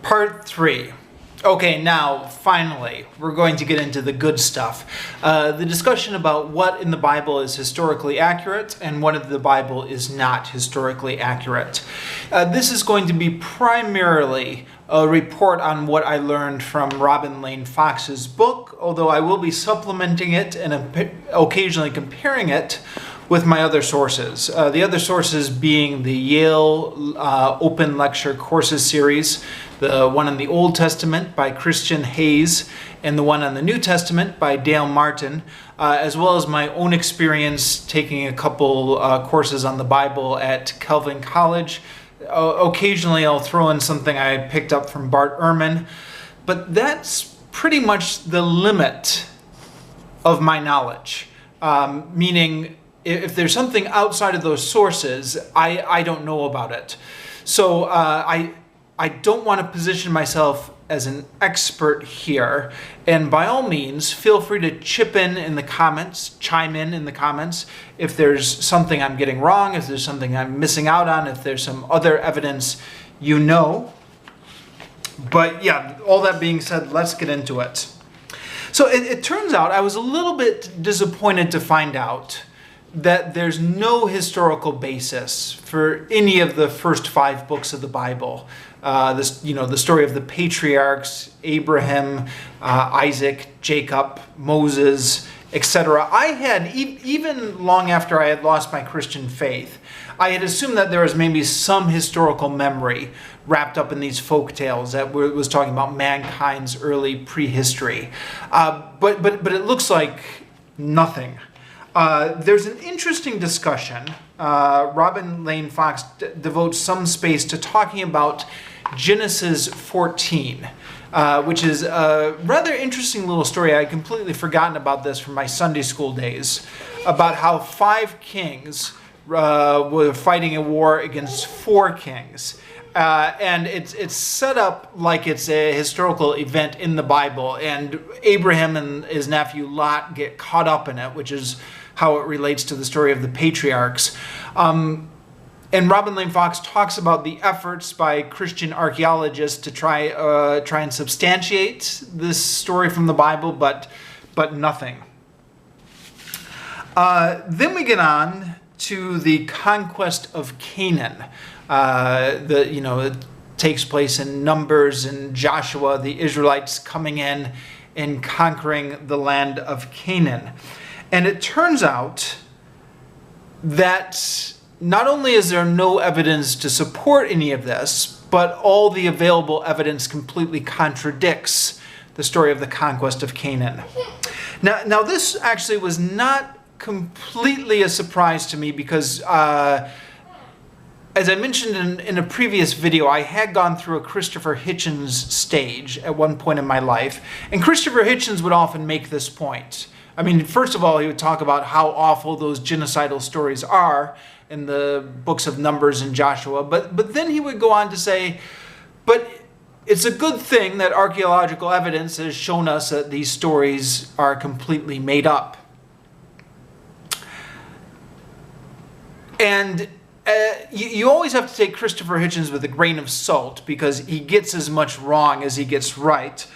Part 3. Okay, now, finally, we're going to get into the good stuff. The discussion about what in the Bible is historically accurate and what in the Bible is not historically accurate. This is going to be primarily a report on what I learned from Robin Lane Fox's book, although I will be supplementing it and occasionally comparing it with my other sources. The other sources being the Yale Open Lecture Courses series, the one on the Old Testament by Christian Hayes, and the one on the New Testament by Dale Martin, as well as my own experience taking a couple courses on the Bible at Calvin College. Occasionally I'll throw in something I picked up from Bart Ehrman, but that's pretty much the limit of my knowledge, meaning if there's something outside of those sources, I don't know about it. So I don't want to position myself as an expert here. And by all means, feel free to chime in the comments, if there's something I'm getting wrong, if there's something I'm missing out on, if there's some other evidence you know. But yeah, all that being said, let's get into it. So it turns out I was a little bit disappointed to find out that there's no historical basis for any of the first 5 books of the Bible. The story of the patriarchs, Abraham, Isaac, Jacob, Moses, etc. I had, even long after I had lost my Christian faith, I had assumed that there was maybe some historical memory wrapped up in these folk tales that was talking about mankind's early prehistory. But it looks like nothing. There's an interesting discussion. Robin Lane Fox devotes some space to talking about Genesis 14, which is a rather interesting little story. I had completely forgotten about this from my Sunday school days, about how 5 kings were fighting a war against 4 kings. And it's set up like it's a historical event in the Bible, and Abraham and his nephew Lot get caught up in it, which is how it relates to the story of the patriarchs. And Robin Lane Fox talks about the efforts by Christian archaeologists to try and substantiate this story from the Bible, but nothing. Then we get on to the Conquest of Canaan. It takes place in Numbers and Joshua, the Israelites coming in and conquering the land of Canaan. And it turns out that not only is there no evidence to support any of this, but all the available evidence completely contradicts the story of the conquest of Canaan. Now this actually was not completely a surprise to me because, as I mentioned in a previous video, I had gone through a Christopher Hitchens stage at one point in my life, and Christopher Hitchens would often make this point. I mean, first of all, he would talk about how awful those genocidal stories are in the books of Numbers and Joshua, but then he would go on to say, but it's a good thing that archaeological evidence has shown us that these stories are completely made up. And you always have to take Christopher Hitchens with a grain of salt because he gets as much wrong as he gets right.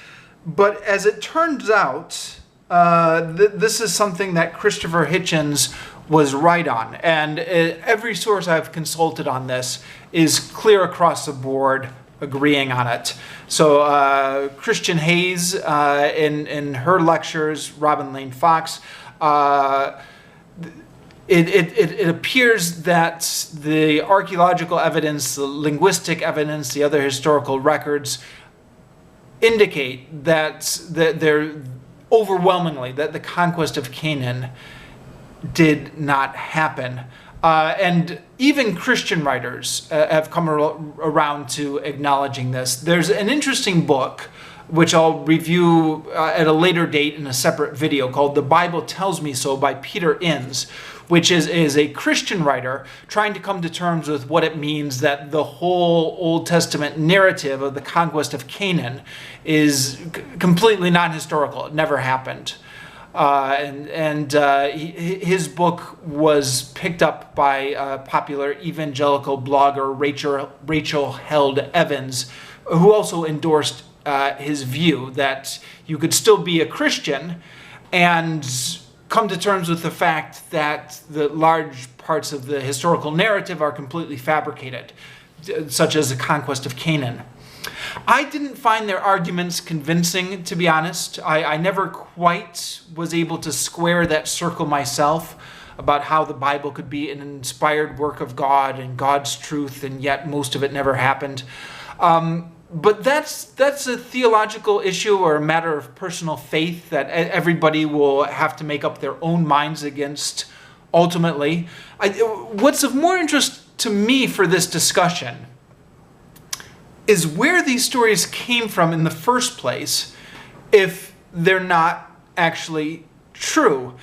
But as it turns out, this is something that Christopher Hitchens was right on. And every source I've consulted on this is clear across the board agreeing on it. So Christian Hayes in her lectures, Robin Lane Fox, it appears that the archaeological evidence, the linguistic evidence, the other historical records indicate that they're overwhelmingly that the conquest of Canaan did not happen. And even Christian writers have come around to acknowledging this. There's an interesting book, which I'll review at a later date in a separate video, called The Bible Tells Me So by Peter Innes, which is a Christian writer trying to come to terms with what it means that the whole Old Testament narrative of the conquest of Canaan is completely non-historical. It never happened. His book was picked up by popular evangelical blogger Rachel Held Evans who also endorsed his view that you could still be a Christian and come to terms with the fact that the large parts of the historical narrative are completely fabricated, such as the Conquest of Canaan. I didn't find their arguments convincing, to be honest. I never quite was able to square that circle myself about how the Bible could be an inspired work of God and God's truth, and yet most of it never happened. But that's a theological issue or a matter of personal faith that everybody will have to make up their own minds against ultimately. What's of more interest to me for this discussion is where these stories came from in the first place, if they're not actually true.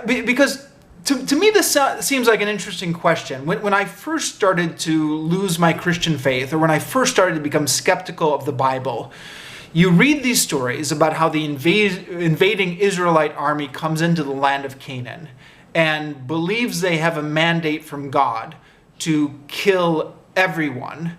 Because to me, this seems like an interesting question. When I first started to lose my Christian faith, or when I first started to become skeptical of the Bible, you read these stories about how the invading Israelite army comes into the land of Canaan and believes they have a mandate from God to kill everyone.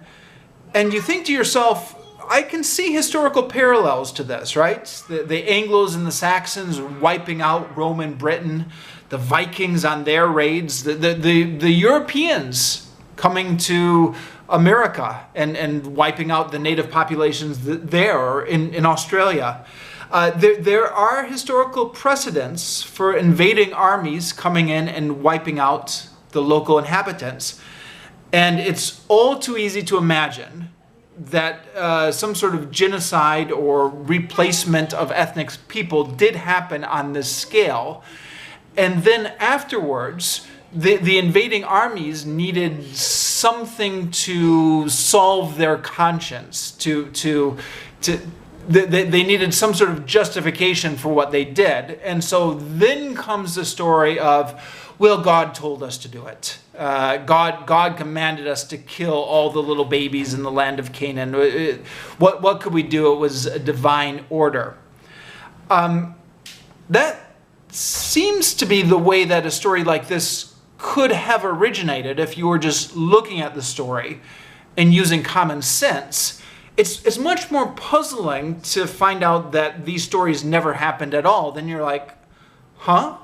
And you think to yourself, I can see historical parallels to this, right? The Anglos and the Saxons wiping out Roman Britain, the Vikings on their raids, the Europeans coming to America and wiping out the native populations there, or in Australia. There are historical precedents for invading armies coming in and wiping out the local inhabitants. And it's all too easy to imagine that some sort of genocide or replacement of ethnic people did happen on this scale. And then afterwards, the invading armies needed something to solve their conscience, they needed some sort of justification for what they did. And so then comes the story of, well, God told us to do it. God commanded us to kill all the little babies in the land of Canaan. What could we do? It was a divine order. That seems to be the way that a story like this could have originated if you were just looking at the story and using common sense. It's much more puzzling to find out that these stories never happened at all. Then you're like, huh?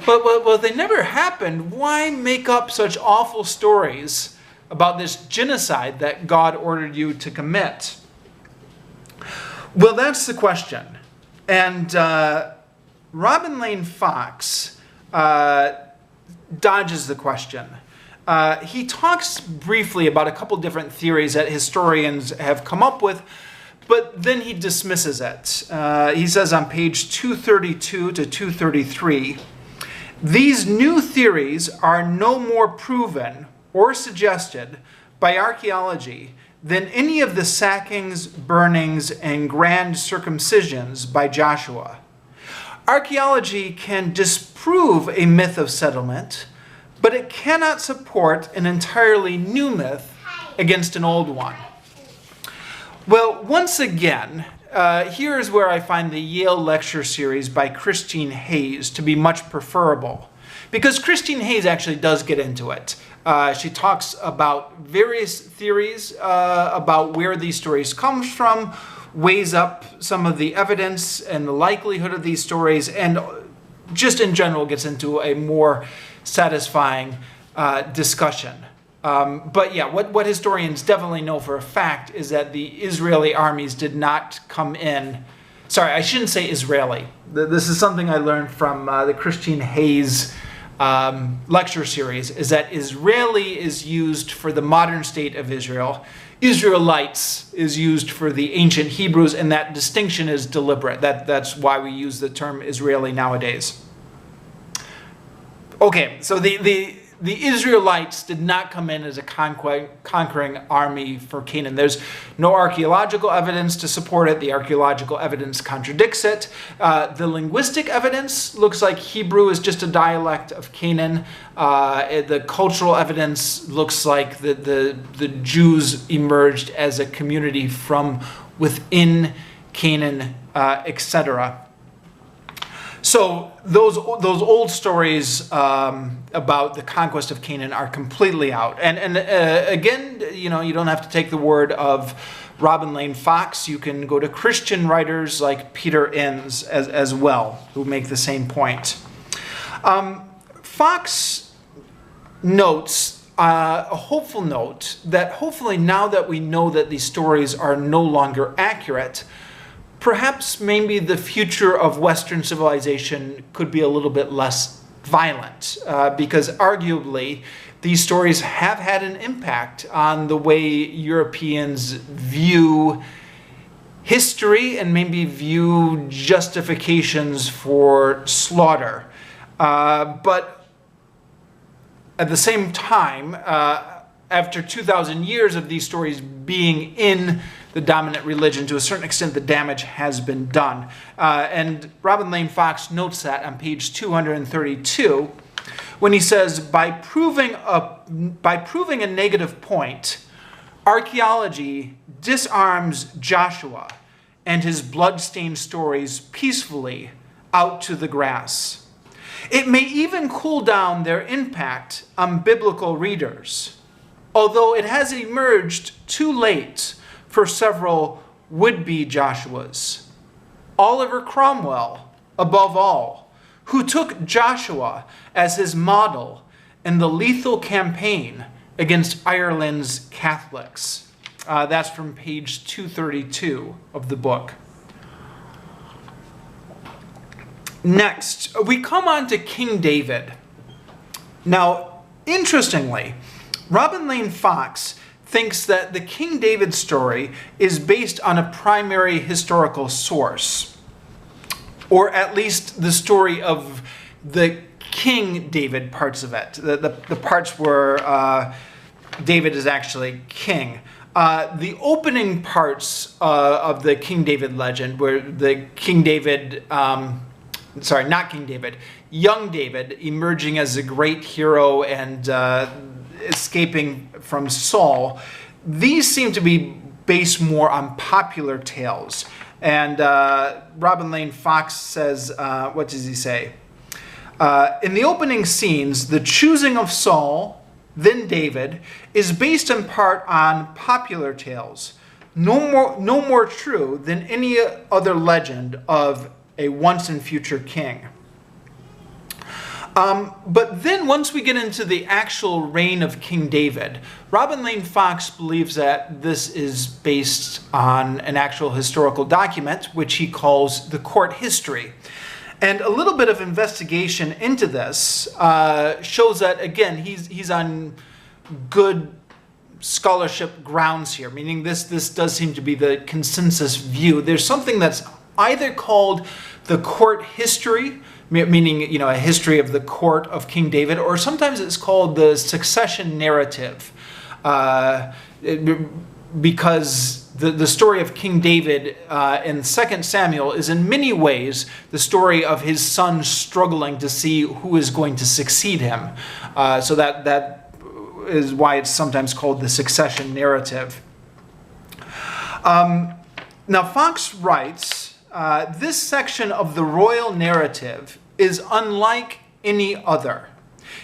Well, they never happened. Why make up such awful stories about this genocide that God ordered you to commit? Well, that's the question. And Robin Lane Fox dodges the question. He talks briefly about a couple different theories that historians have come up with, but then he dismisses it. He says on page 232 to 233, these new theories are no more proven or suggested by archaeology than any of the sackings, burnings, and grand circumcisions by Joshua. Archaeology can disprove a myth of settlement, but it cannot support an entirely new myth against an old one. Well, once again, here is where I find the Yale lecture series by Christine Hayes to be much preferable, because Christine Hayes actually does get into it. She talks about various theories about where these stories come from, weighs up some of the evidence and the likelihood of these stories, and just in general gets into a more satisfying discussion. But yeah, what historians definitely know for a fact is that the Israeli armies did not come in. Sorry, I shouldn't say Israeli. This is something I learned from the Christine Hayes lecture series, is that Israeli is used for the modern state of Israel. Israelites is used for the ancient Hebrews, and that distinction is deliberate. That's why we use the term Israeli nowadays. Okay, so the Israelites did not come in as a conquering army for Canaan. There's no archaeological evidence to support it. The archaeological evidence contradicts it. The linguistic evidence looks like Hebrew is just a dialect of Canaan. The cultural evidence looks like the Jews emerged as a community from within Canaan, etc. So those old stories about the conquest of Canaan are completely out. And again, you don't have to take the word of Robin Lane Fox. You can go to Christian writers like Peter Enns as well, who make the same point. Fox notes a hopeful note that hopefully now that we know that these stories are no longer accurate, perhaps maybe the future of Western civilization could be a little bit less violent, because arguably these stories have had an impact on the way Europeans view history and maybe view justifications for slaughter. But at the same time, after 2,000 years of these stories being in the dominant religion, to a certain extent, the damage has been done. And Robin Lane Fox notes that on page 232, when he says, by proving a negative point, archaeology disarms Joshua and his blood-stained stories peacefully out to the grass. It may even cool down their impact on biblical readers, although it has emerged too late for several would-be Joshuas. Oliver Cromwell, above all, who took Joshua as his model in the lethal campaign against Ireland's Catholics. That's from page 232 of the book. Next, we come on to King David. Now, interestingly, Robin Lane Fox thinks that the King David story is based on a primary historical source, or at least the story of the King David parts of it, the parts where David is actually king. The opening parts of the King David legend, where the King David, not King David, young David emerging as a great hero and escaping from Saul, these seem to be based more on popular tales. And Robin Lane Fox says, what does he say? In the opening scenes, the choosing of Saul, then David, is based in part on popular tales, no more true than any other legend of a once and future king. But then once we get into the actual reign of King David, Robin Lane Fox believes that this is based on an actual historical document, which he calls the court history. And a little bit of investigation into this shows that, again, he's on good scholarship grounds here, meaning this does seem to be the consensus view. There's something that's either called the court history, meaning a history of the court of King David, or sometimes it's called the succession narrative, because the story of King David in 2 Samuel is in many ways the story of his son struggling to see who is going to succeed him. So that is why it's sometimes called the succession narrative. Now Fox writes, this section of the royal narrative is unlike any other.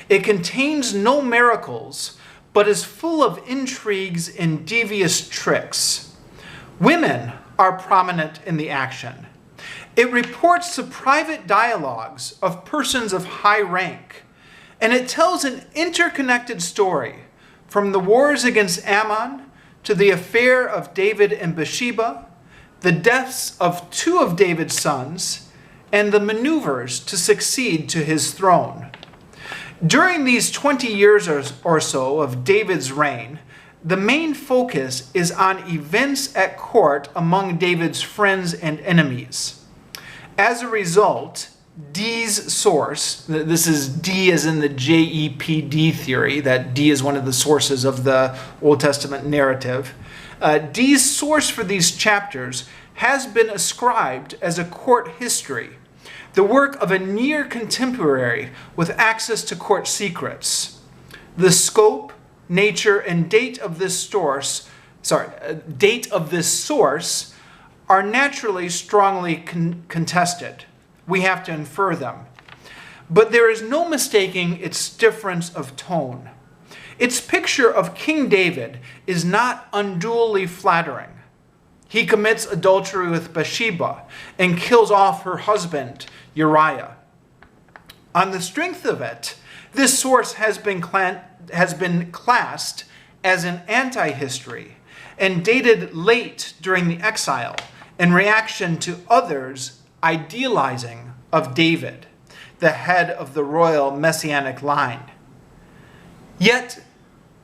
It contains no miracles, but is full of intrigues and devious tricks. Women are prominent in the action. It reports the private dialogues of persons of high rank, and it tells an interconnected story from the wars against Ammon to the affair of David and Bathsheba, the deaths of 2 of David's sons, and the maneuvers to succeed to his throne. During these 20 years or so of David's reign, the main focus is on events at court among David's friends and enemies. As a result, Dee's source, this is D as in the JEPD theory, that D is one of the sources of the Old Testament narrative. Dee's source for these chapters has been ascribed as a court history, the work of a near contemporary with access to court secrets. The scope, nature, and date of this source are naturally strongly contested. we have to infer them. But there is no mistaking its difference of tone. Its picture of King David is not unduly flattering. He commits adultery with Bathsheba and kills off her husband, Uriah. On the strength of it, this source has been classed as an anti-history and dated late during the exile in reaction to others' idealizing of David, the head of the royal messianic line. Yet,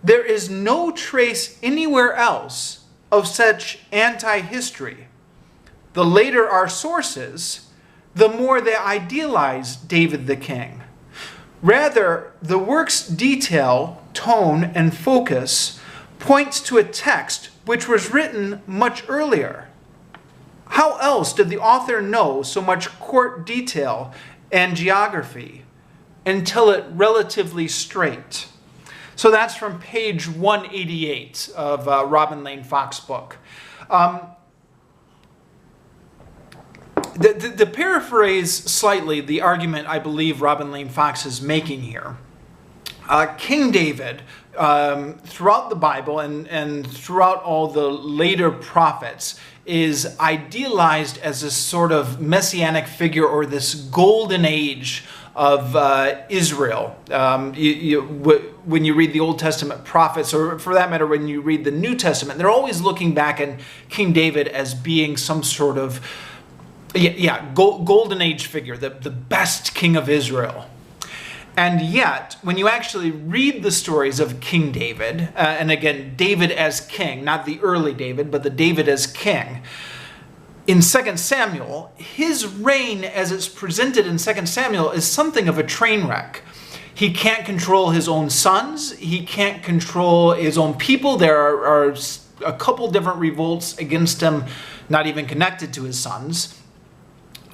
there is no trace anywhere else of such anti-history. The later our sources, the more they idealize David the king. Rather, the work's detail, tone, and focus points to a text which was written much earlier. How else did the author know so much court detail and geography and tell it relatively straight? So that's from page 188 of Robin Lane Fox's book. To paraphrase slightly the argument I believe Robin Lane Fox is making here, King David, throughout the Bible and throughout all the later prophets, is idealized as a sort of messianic figure or this golden age of Israel. When you read the Old Testament prophets, or for that matter, when you read the New Testament, they're always looking back at King David as being some sort of golden age figure, the best king of Israel. And yet, when you actually read the stories of King David, and again, David as king, not the early David, but the David as king, in 2 Samuel, his reign as it's presented in 2 Samuel is something of a train wreck. He can't control his own sons. He can't control his own people. There are a couple different revolts against him, not even connected to his sons.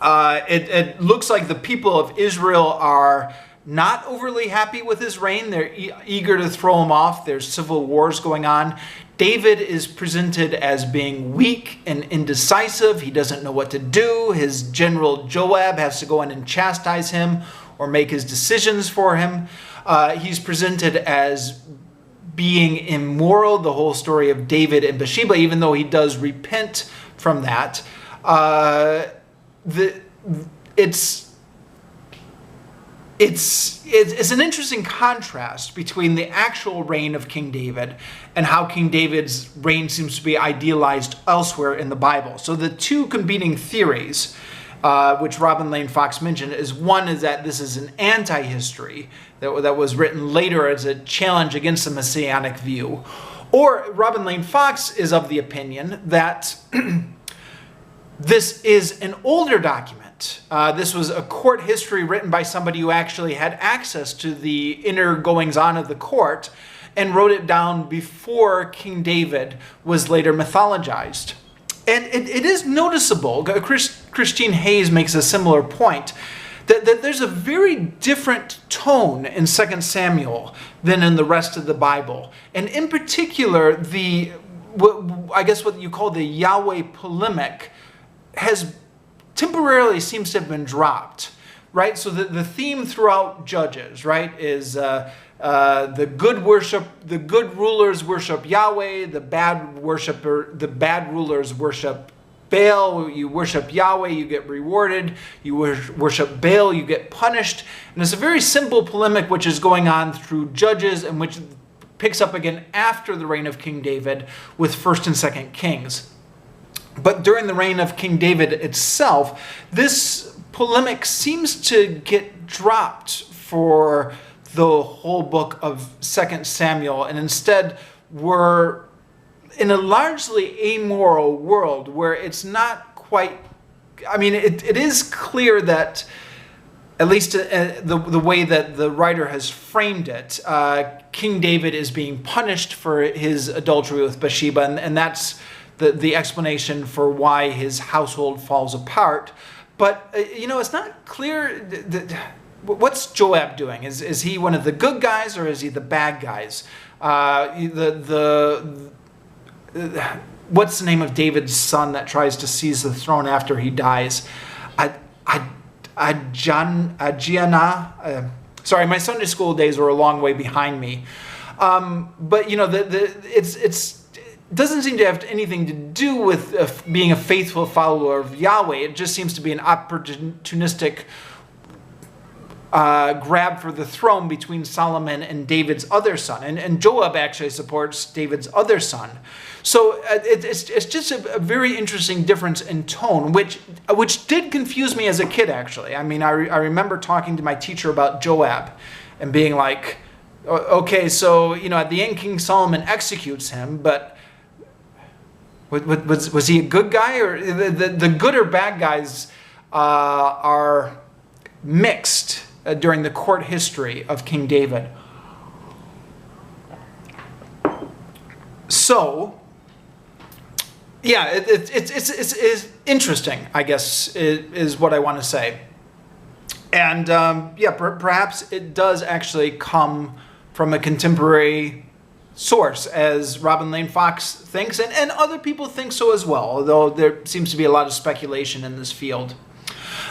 It looks like the people of Israel are not overly happy with his reign. They're eager to throw him off. There's civil wars going on. David is presented as being weak and indecisive. He doesn't know what to do. His general Joab has to go in and chastise him or make his decisions for him. He's presented as being immoral, the whole story of David and Bathsheba, even though he does repent from that. It's an interesting contrast between the actual reign of King David and how King David's reign seems to be idealized elsewhere in the Bible. So the two competing theories, which Robin Lane Fox mentioned, is one is that this is an anti-history that was written later as a challenge against the Messianic view. Or Robin Lane Fox is of the opinion that this is an older document. This was a court history written by somebody who actually had access to the inner goings-on of the court and wrote it down before King David was later mythologized. And it is noticeable, Christine Hayes makes a similar point, that there's a very different tone in 2 Samuel than in the rest of the Bible. And in particular, what you call the Yahweh polemic has temporarily seems to have been dropped, right? So the theme throughout Judges, right, is the good rulers worship Yahweh, the bad rulers worship Baal. You worship Yahweh, you get rewarded. You worship Baal, you get punished. And it's a very simple polemic which is going on through Judges and which picks up again after the reign of King David with 1st and 2nd Kings. But during the reign of King David itself, this polemic seems to get dropped for the whole book of 2 Samuel, and instead we're in a largely amoral world where it's not quite, it is clear that, at least the way that the writer has framed it, King David is being punished for his adultery with Bathsheba, and that's the explanation for why his household falls apart. But, it's not clear what's Joab doing. Is he one of the good guys or is he the bad guys? What's the name of David's son that tries to seize the throne after he dies? Agiana. Sorry, my Sunday school days were a long way behind me. But it doesn't seem to have anything to do with being a faithful follower of Yahweh. It just seems to be an opportunistic grab for the throne between Solomon and David's other son. And Joab actually supports David's other son. So it's just a very interesting difference in tone, which did confuse me as a kid, actually. I mean, I remember talking to my teacher about Joab and being like, okay, so, at the end, King Solomon executes him, but was he a good guy? Or the good or bad guys are mixed during the court history of King David. So, yeah, it's interesting, I guess, is what I want to say. And perhaps it does actually come from a contemporary source, as Robin Lane Fox thinks, and other people think so as well, although there seems to be a lot of speculation in this field.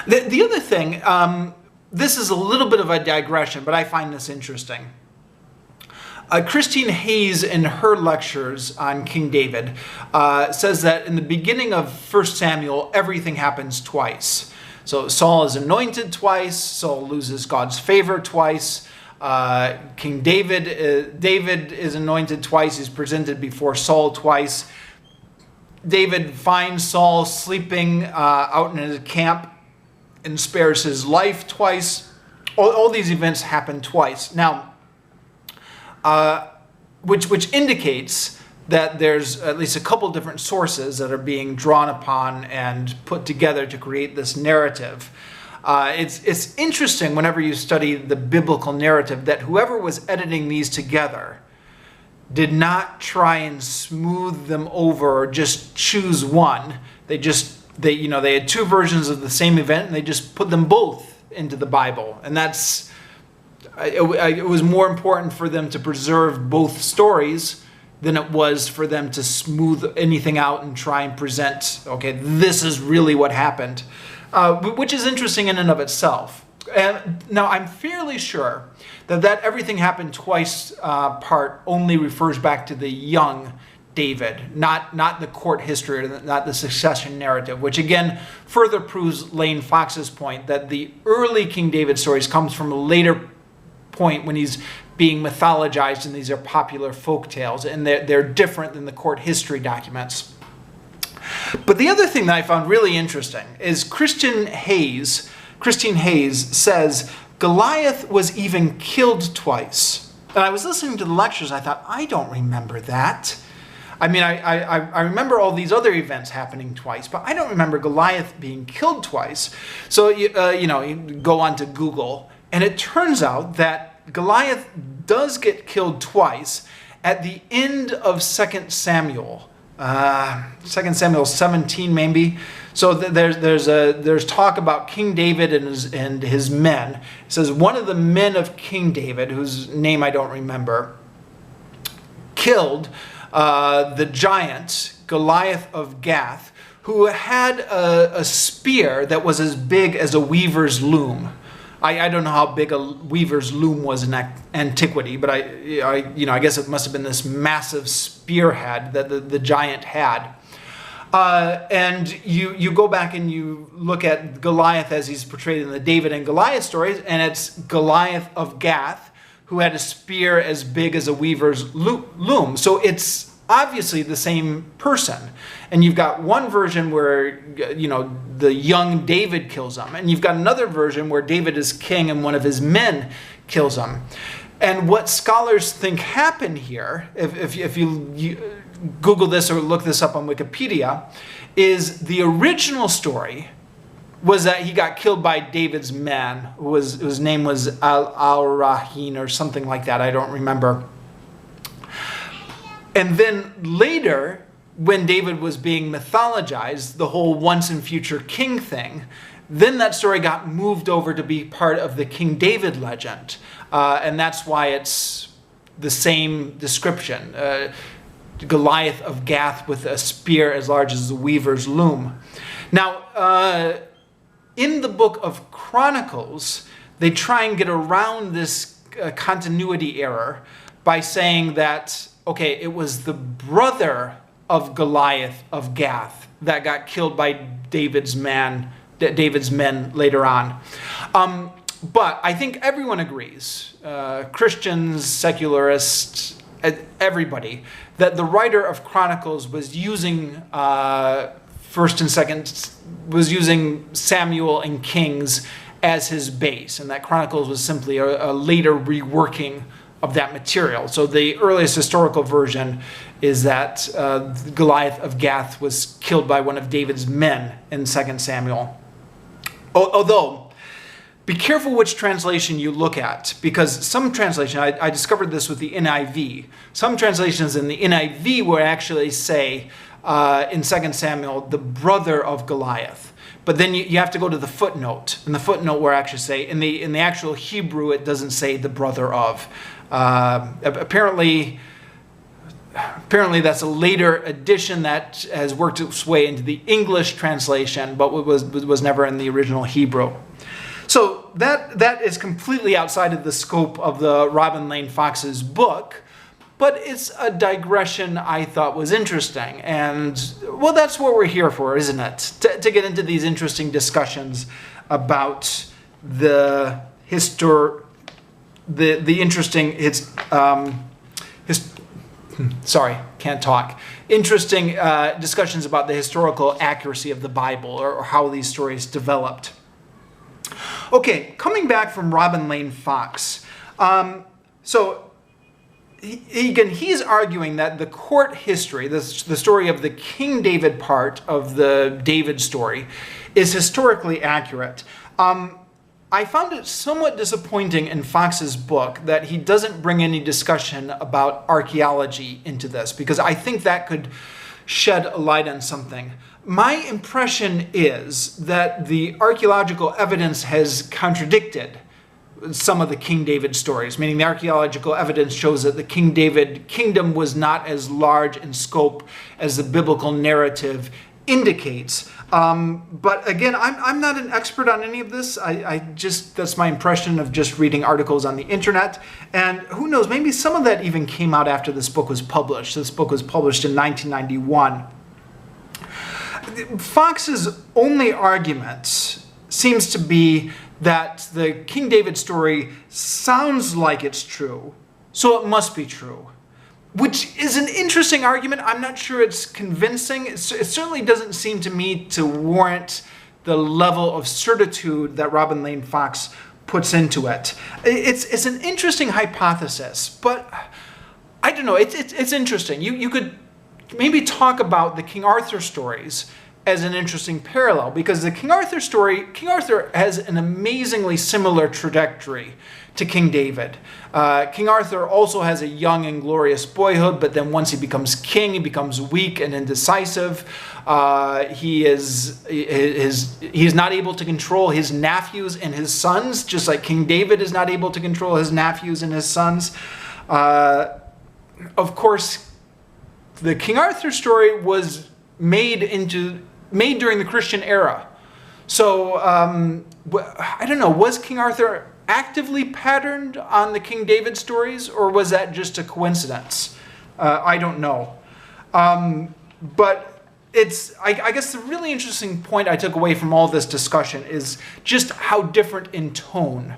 The other thing, this is a little bit of a digression, but I find this interesting. Christine Hayes, in her lectures on King David, says that in the beginning of 1 Samuel, everything happens twice. So Saul is anointed twice, Saul loses God's favor twice, King David is anointed twice, he's presented before Saul twice. David finds Saul sleeping out in his camp and spares his life twice. All these events happen twice. Now, which indicates that there's at least a couple different sources that are being drawn upon and put together to create this narrative. It's interesting whenever you study the biblical narrative that whoever was editing these together did not try and smooth them over or just choose one. They had two versions of the same event and they just put them both into the Bible. And it was more important for them to preserve both stories than it was for them to smooth anything out and try and present, okay, this is really what happened, which is interesting in and of itself. And now I'm fairly sure that everything happened twice part only refers back to the young David, not the court history, not the succession narrative, which again further proves Lane Fox's point that the early King David stories comes from a later point when he's being mythologized and these are popular folk tales and they're different than the court history documents. But the other thing that I found really interesting is Christine Hayes says Goliath was even killed twice. And I was listening to the lectures and I thought, I don't remember that. I mean, I remember all these other events happening twice, but I don't remember Goliath being killed twice. So, you go on to Google, and it turns out that Goliath does get killed twice at the end of 2 Samuel. 2 Samuel 17, maybe. So there's talk about King David and his men. It says one of the men of King David, whose name I don't remember, killed the giant Goliath of Gath, who had a spear that was as big as a weaver's loom. I don't know how big a weaver's loom was in antiquity, but I guess it must have been this massive spearhead that the giant had. And you go back and you look at Goliath as he's portrayed in the David and Goliath stories, and it's Goliath of Gath, who had a spear as big as a weaver's loom. So it's obviously the same person. And you've got one version where, the young David kills him. And you've got another version where David is king and one of his men kills him. And what scholars think happened here, if you Google this or look this up on Wikipedia, is the original story was that he got killed by David's men, whose name was Al-Rahin or something like that. I don't remember. And then later, when David was being mythologized, the whole once and future king thing, then that story got moved over to be part of the King David legend. And that's why it's the same description. Goliath of Gath with a spear as large as a weaver's loom. Now, in the book of Chronicles, they try and get around this continuity error by saying that, okay, it was the brother of Goliath of Gath that got killed by David's men later on. But I think everyone agrees, Christians, secularists, everybody, that the writer of Chronicles was using First and Second, was using Samuel and Kings as his base, and that Chronicles was simply a later reworking of that material. So the earliest historical version is that Goliath of Gath was killed by one of David's men in 2 Samuel. Although, be careful which translation you look at, because some translation, I discovered this with the NIV, some translations in the NIV will actually say in 2 Samuel, the brother of Goliath. But then you have to go to the footnote, and the footnote will actually say, in the actual Hebrew, it doesn't say the brother of. Apparently that's a later addition that has worked its way into the English translation, but was never in the original Hebrew. So that is completely outside of the scope of the Robin Lane Fox's book, but it's a digression I thought was interesting. And, well, that's what we're here for, isn't it? To get into these interesting discussions about the interesting, interesting discussions about the historical accuracy of the Bible, or how these stories developed. Okay, coming back from Robin Lane Fox. So he's arguing that the court history, the story of the King David part of the David story, is historically accurate. I found it somewhat disappointing in Fox's book that he doesn't bring any discussion about archaeology into this, because I think that could shed a light on something. My impression is that the archaeological evidence has contradicted some of the King David stories, meaning the archaeological evidence shows that the King David kingdom was not as large in scope as the biblical narrative indicates. But again, I'm not an expert on any of this. I just, that's my impression of just reading articles on the internet. And who knows, maybe some of that even came out after this book was published. This book was published in 1991. Fox's only argument seems to be that the King David story sounds like it's true, so it must be true. Which is an interesting argument. I'm not sure it's convincing. It certainly doesn't seem to me to warrant the level of certitude that Robin Lane Fox puts into it. It's an interesting hypothesis, but I don't know. It's interesting. You could maybe talk about the King Arthur stories as an interesting parallel, because the King Arthur story, King Arthur has an amazingly similar trajectory to King David. King Arthur also has a young and glorious boyhood, but then once he becomes king, he becomes weak and indecisive. He is not able to control his nephews and his sons, just like King David is not able to control his nephews and his sons. Of course, the King Arthur story was made during the Christian era. So, I don't know, was King Arthur actively patterned on the King David stories, or was that just a coincidence? I don't know. But I guess the really interesting point I took away from all this discussion is just how different in tone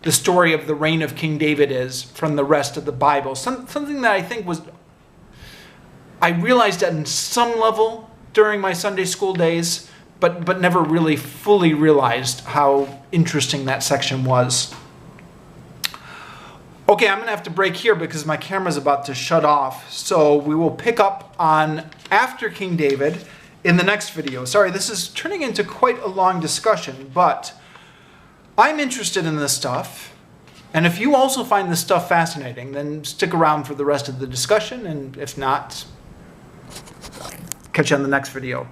the story of the reign of King David is from the rest of the Bible. Something that I think I realized at some level during my Sunday school days, but never really fully realized how interesting that section was. Okay, I'm going to have to break here because my camera's about to shut off. So we will pick up on after King David in the next video. Sorry, this is turning into quite a long discussion, but I'm interested in this stuff. And if you also find this stuff fascinating, then stick around for the rest of the discussion. And if not, catch you on the next video.